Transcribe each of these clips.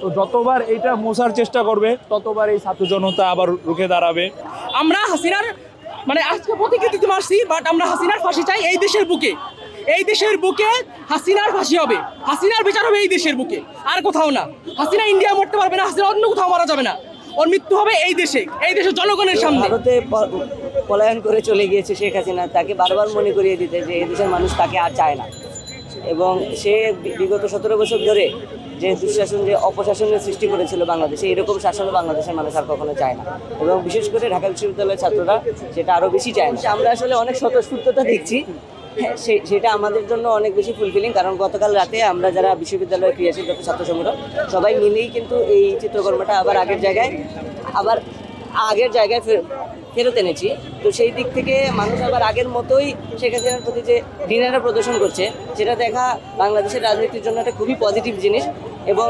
তো যতবার এটা মোছার চেষ্টা করবে ততবার এই ছাত্র জনতা আবার রুখে দাঁড়াবে। আমরা হাসিনার মানে আজকে প্রতিক্রিয়া দিতে পারছি, বাট আমরা হাসিনার ফাঁসি চাই এই দেশের বুকে। এই দেশের বুকে হাসিনার ফাঁসি হবে, হাসিনার বিচার হবে এই দেশের বুকে, আর কোথাও না। হাসিনা ইন্ডিয়া মরতে পারবে না, হাসিনা অন্য কোথাও মারা যাবে না। ওর মৃত্যু হবে এই দেশে, এই দেশের জনগণের সামনে। ভারতে পলায়ন করে চলে গিয়েছে শেখ হাসিনা, তাকে বারবার মনে করিয়ে দিতে যে এই দেশের মানুষ তাকে আর চায় না, এবং সে বিগত 17 বছর ধরে যে দুঃশাসন, যে অপশাসনের সৃষ্টি করেছিল বাংলাদেশে, এরকম শাসন বাংলাদেশের মানুষ আর কখনো চায় না, এবং বিশেষ করে ঢাকা বিশ্ববিদ্যালয়ের ছাত্ররা সেটা আরও বেশি চায় না। আমরা আসলে অনেক স্বতঃস্ফূর্ততা দেখছি, হ্যাঁ, সেটা আমাদের জন্য অনেক বেশি ফুলফিলিং। কারণ গতকাল রাতে আমরা যারা বিশ্ববিদ্যালয়ের ক্রিয়াশীল যত ছাত্র সংগঠন সবাই মিলেই কিন্তু এই চিত্রকর্মটা আবার আগের জায়গায় ফেরত এনেছি। তো সেই দিক থেকে মানুষ আবার আগের মতোই শেখ হাসিনার প্রতি যে ঘৃণাটা প্রদর্শন করছে, সেটা দেখা বাংলাদেশের রাজনীতির জন্য একটা খুবই পজিটিভ জিনিস, এবং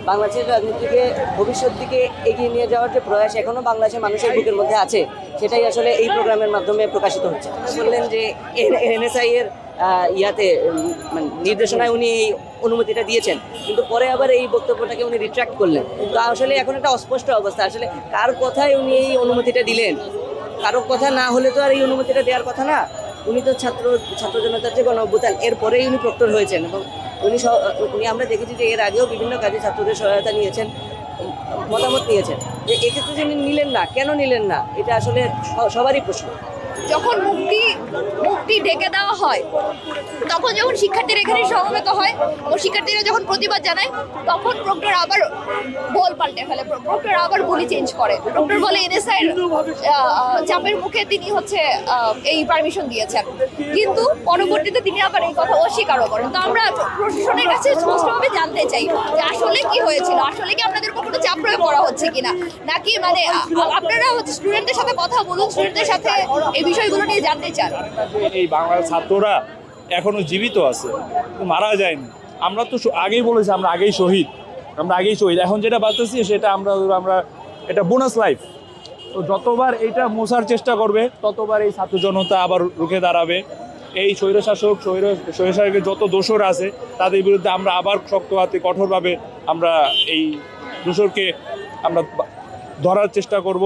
বাংলাদেশের রাজনীতিকে ভবিষ্যৎ দিকে এগিয়ে নিয়ে যাওয়ার যে প্রয়াস এখনও বাংলাদেশের মানুষের বুকের মধ্যে আছে, সেটাই আসলে এই প্রোগ্রামের মাধ্যমে প্রকাশিত হচ্ছে। বললেন যে এনএসআই এর মানে নির্দেশনায় উনি এই অনুমতিটা দিয়েছেন, কিন্তু পরে আবার এই বক্তব্যটাকে উনি রিট্রাক্ট করলেন। তো আসলে এখন একটা অস্পষ্ট অবস্থা, আসলে কার কথায় উনি এই অনুমতিটা দিলেন। কারো কথা না হলে তো আর এই অনুমতিটা দেওয়ার কথা না। উনি তো ছাত্র জনতার যে গণ-অভ্যুত্থান এর পরেই উনি প্রক্টর হয়েছেন, এবং উনি আমরা দেখেছি যে এর আগেও বিভিন্ন কাজে ছাত্রদের সহায়তা নিয়েছেন, মতামত নিয়েছেন। যে এক্ষেত্রে যে নিলেন না, কেন নিলেন না, এটা আসলে সবারই প্রশ্ন। যখন মুক্তি ঢেকে দেওয়া হয়, তখন যখন শিক্ষার্থীরা এখানে সমবেত হয় ও শিক্ষার্থীরা যখন প্রতিবাদ জানায়, তখন প্রক্টর আবার বল পাল্টে ফেলে, প্রক্টর আবার বলি চেঞ্জ করে। প্রক্টর বলে এনএসআই চাপের মুখে তিনি এই পারমিশন দিয়েছেন, কিন্তু পরবর্তীতে তিনি আবার এই কথা অস্বীকারও করেন। তো আমরা প্রশাসনের কাছে স্পষ্টভাবে জানতে চাই যে আসলে কি হয়েছিল, আসলে কি আপনাদের উপর কোনো চাপ প্রয়োগ করা হচ্ছে কিনা, নাকি মানে আপনারা স্টুডেন্টদের সাথে কথা বলুন, স্টুডেন্টদের সাথে এই বিষয়গুলো নিয়ে জানতে চান। এই বাংলার ছাত্ররা এখনো জীবিত আছে, মারা যায়নি। আমরা তো আগেই বলেছি আমরা আগেই শহীদ। এখন যেটা বাঁচতেছি সেটা আমরা এটা বোনাস লাইফ। তো যতবার এটা মোছার চেষ্টা করবে ততবার এই ছাত্র জনতা আবার রুখে দাঁড়াবে। এই স্বৈরশাসকের যত দোসর আছে তাদের বিরুদ্ধে আমরা আবার শক্ত হাতে কঠোরভাবে আমরা এই দোসরকে আমরা ধরার চেষ্টা করব।